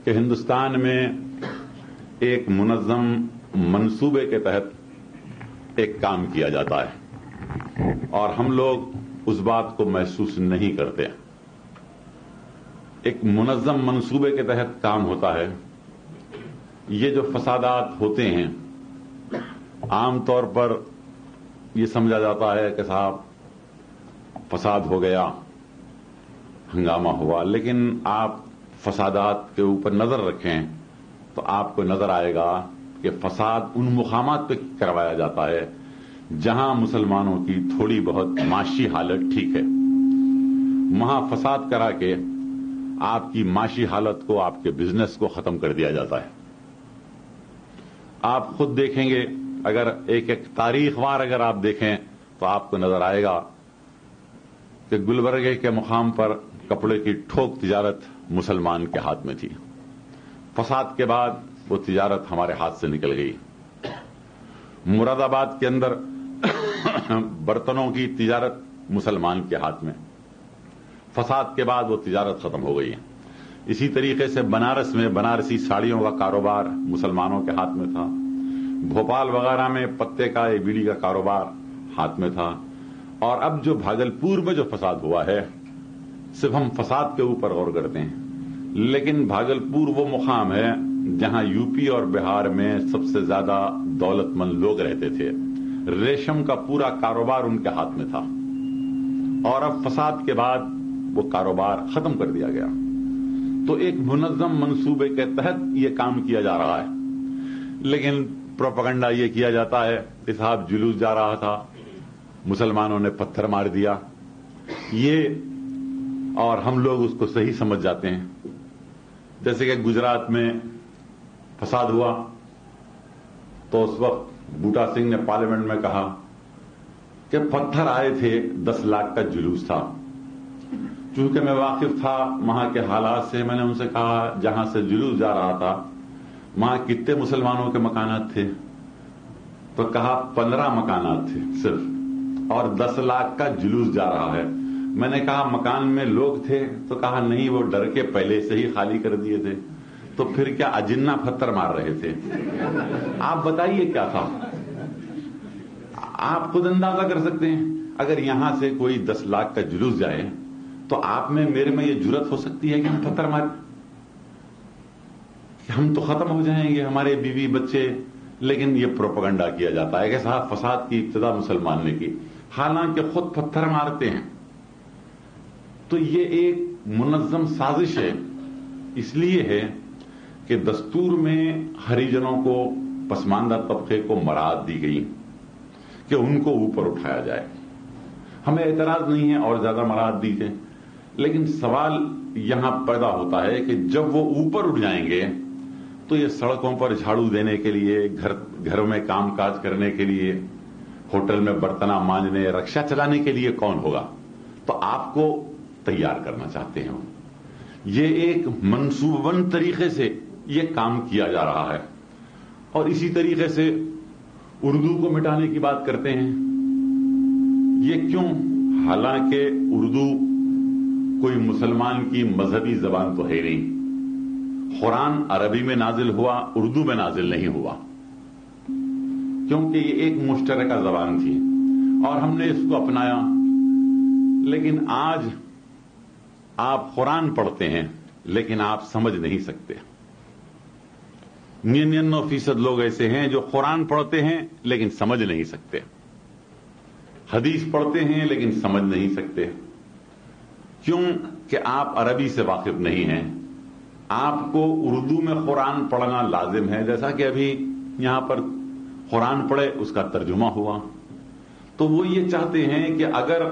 کہ ہندوستان میں ایک منظم منصوبے کے تحت ایک کام کیا جاتا ہے اور ہم لوگ اس بات کو محسوس نہیں کرتے. ایک منظم منصوبے کے تحت کام ہوتا ہے. یہ جو فسادات ہوتے ہیں عام طور پر یہ سمجھا جاتا ہے کہ صاحب فساد ہو گیا، ہنگامہ ہوا، لیکن آپ فسادات کے اوپر نظر رکھیں تو آپ کو نظر آئے گا کہ فساد ان مقامات پہ کروایا جاتا ہے جہاں مسلمانوں کی تھوڑی بہت معاشی حالت ٹھیک ہے. وہاں فساد کرا کے آپ کی معاشی حالت کو، آپ کے بزنس کو ختم کر دیا جاتا ہے. آپ خود دیکھیں گے، اگر ایک ایک تاریخ وار اگر آپ دیکھیں تو آپ کو نظر آئے گا کہ گلبرگے کے مقام پر کپڑے کی ٹھوک تجارت مسلمان کے ہاتھ میں تھی. فساد کے بعد وہ تجارت ہمارے ہاتھ سے نکل گئی. مراد آباد کے اندر برتنوں کی تجارت مسلمان کے ہاتھ میں، فساد کے بعد وہ تجارت ختم ہو گئی. اسی طریقے سے بنارس میں بنارسی ساڑیوں کا کاروبار مسلمانوں کے ہاتھ میں تھا. بھوپال وغیرہ میں پتے کا بیڑی کا کاروبار ہاتھ میں تھا. اور اب جو بھاگلپور میں جو فساد ہوا ہے، صرف ہم فساد کے اوپر غور کرتے ہیں، لیکن بھاگلپور وہ مقام ہے جہاں یو پی اور بہار میں سب سے زیادہ دولت مند لوگ رہتے تھے. ریشم کا پورا کاروبار ان کے ہاتھ میں تھا اور اب فساد کے بعد وہ کاروبار ختم کر دیا گیا. تو ایک منظم منصوبے کے تحت یہ کام کیا جا رہا ہے، لیکن پروپیگنڈا یہ کیا جاتا ہے کہ صاحب جلوس جا رہا تھا، مسلمانوں نے پتھر مار دیا، یہ، اور ہم لوگ اس کو صحیح سمجھ جاتے ہیں. جیسے کہ گجرات میں فساد ہوا تو اس وقت بوٹا سنگھ نے پارلیمنٹ میں کہا کہ پتھر آئے تھے، 10 لاکھ کا جلوس تھا. چونکہ میں واقف تھا وہاں کے حالات سے، میں نے ان سے کہا جہاں سے جلوس جا رہا تھا وہاں کتنے مسلمانوں کے مکانات تھے؟ تو کہا 15 مکانات تھے صرف، اور 10 لاکھ کا جلوس جا رہا ہے. میں نے کہا مکان میں لوگ تھے؟ تو کہا نہیں، وہ ڈر کے پہلے سے ہی خالی کر دیے تھے. تو پھر کیا اجنہ پتھر مار رہے تھے؟ آپ بتائیے کیا تھا؟ آپ خود اندازہ کر سکتے ہیں. اگر یہاں سے کوئی 10 لاکھ کا جلوس جائے تو آپ میں، میرے میں یہ جرت ہو سکتی ہے کہ ہم پتھر ماریں؟ ہم تو ختم ہو جائیں گے، ہمارے بیوی بچے. لیکن یہ پروپیگنڈا کیا جاتا ہے کہ صاحب فساد کی ابتدا مسلمان نے کی، حالانکہ خود پتھر مارتے ہیں. تو یہ ایک منظم سازش ہے. اس لیے ہے کہ دستور میں ہریجنوں کو، پسماندہ طبقے کو مراعات دی گئی کہ ان کو اوپر اٹھایا جائے. ہمیں اعتراض نہیں ہے اور زیادہ مراعات دی جائے، لیکن سوال یہاں پیدا ہوتا ہے کہ جب وہ اوپر اٹھ جائیں گے تو یہ سڑکوں پر جھاڑو دینے کے لیے، گھروں میں کام کاج کرنے کے لیے، ہوٹل میں برتنا مانجنے، رکشا چلانے کے لیے کون ہوگا؟ تو آپ کو تیار کرنا چاہتے ہیں. یہ ایک منصوبہ بند طریقے سے یہ کام کیا جا رہا ہے. اور اسی طریقے سے اردو کو مٹانے کی بات کرتے ہیں. یہ کیوں؟ حالانکہ اردو کوئی مسلمان کی مذہبی زبان تو ہے نہیں. قرآن عربی میں نازل ہوا، اردو میں نازل نہیں ہوا، کیونکہ یہ ایک مشترکہ زبان تھی اور ہم نے اس کو اپنایا. لیکن آج آپ قرآن پڑھتے ہیں لیکن آپ سمجھ نہیں سکتے. 99% لوگ ایسے ہیں جو قرآن پڑھتے ہیں لیکن سمجھ نہیں سکتے، حدیث پڑھتے ہیں لیکن سمجھ نہیں سکتے. کیوں؟ کہ آپ عربی سے واقف نہیں ہیں. آپ کو اردو میں قرآن پڑھنا لازم ہے، جیسا کہ ابھی یہاں پر قرآن پڑھے اس کا ترجمہ ہوا. تو وہ یہ چاہتے ہیں کہ اگر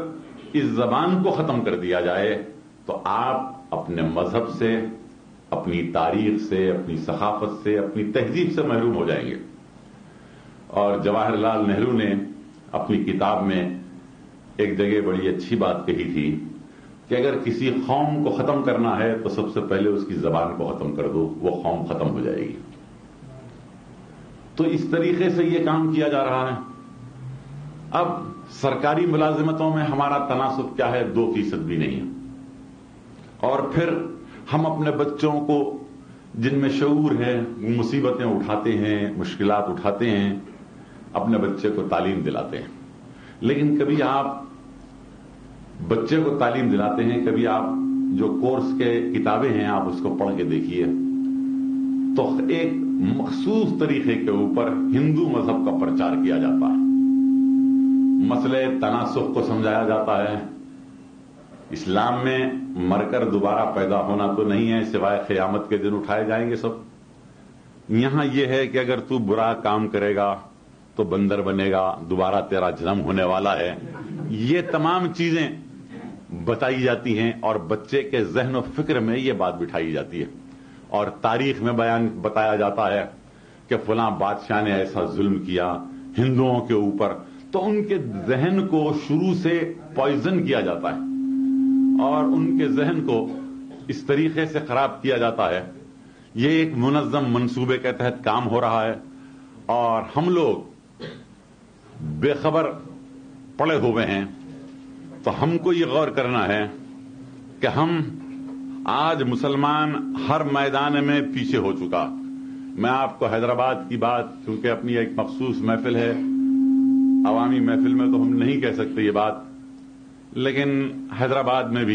اس زبان کو ختم کر دیا جائے تو آپ اپنے مذہب سے، اپنی تاریخ سے، اپنی ثقافت سے، اپنی تہذیب سے محروم ہو جائیں گے. اور جواہر لال نہرو نے اپنی کتاب میں ایک جگہ بڑی اچھی بات کہی تھی کہ اگر کسی قوم کو ختم کرنا ہے تو سب سے پہلے اس کی زبان کو ختم کر دو، وہ قوم ختم ہو جائے گی. تو اس طریقے سے یہ کام کیا جا رہا ہے. اب سرکاری ملازمتوں میں ہمارا تناسب کیا ہے؟ 2% بھی نہیں ہے. اور پھر ہم اپنے بچوں کو جن میں شعور ہے، مصیبتیں اٹھاتے ہیں، مشکلات اٹھاتے ہیں، اپنے بچے کو تعلیم دلاتے ہیں. لیکن کبھی آپ بچے کو تعلیم دلاتے ہیں، کبھی آپ جو کورس کے کتابیں ہیں آپ اس کو پڑھ کے دیکھیے تو ایک مخصوص طریقے کے اوپر ہندو مذہب کا پرچار کیا جاتا ہے. مسئلے تناسخ کو سمجھایا جاتا ہے. اسلام میں مر کر دوبارہ پیدا ہونا تو نہیں ہے، سوائے قیامت کے دن اٹھائے جائیں گے سب. یہاں یہ ہے کہ اگر تو برا کام کرے گا تو بندر بنے گا، دوبارہ تیرا جنم ہونے والا ہے. یہ تمام چیزیں بتائی جاتی ہیں اور بچے کے ذہن و فکر میں یہ بات بٹھائی جاتی ہے. اور تاریخ میں بتایا جاتا ہے کہ فلاں بادشاہ نے ایسا ظلم کیا ہندوؤں کے اوپر، تو ان کے ذہن کو شروع سے پوائزن کیا جاتا ہے اور ان کے ذہن کو اس طریقے سے خراب کیا جاتا ہے. یہ ایک منظم منصوبے کے تحت کام ہو رہا ہے اور ہم لوگ بے خبر پڑے ہوئے ہیں. تو ہم کو یہ غور کرنا ہے کہ ہم آج مسلمان ہر میدان میں پیچھے ہو چکا. میں آپ کو حیدرآباد کی بات، کیونکہ اپنی ایک مخصوص محفل ہے، عوامی محفل میں تو ہم نہیں کہہ سکتے یہ بات، لیکن حیدرآباد میں بھی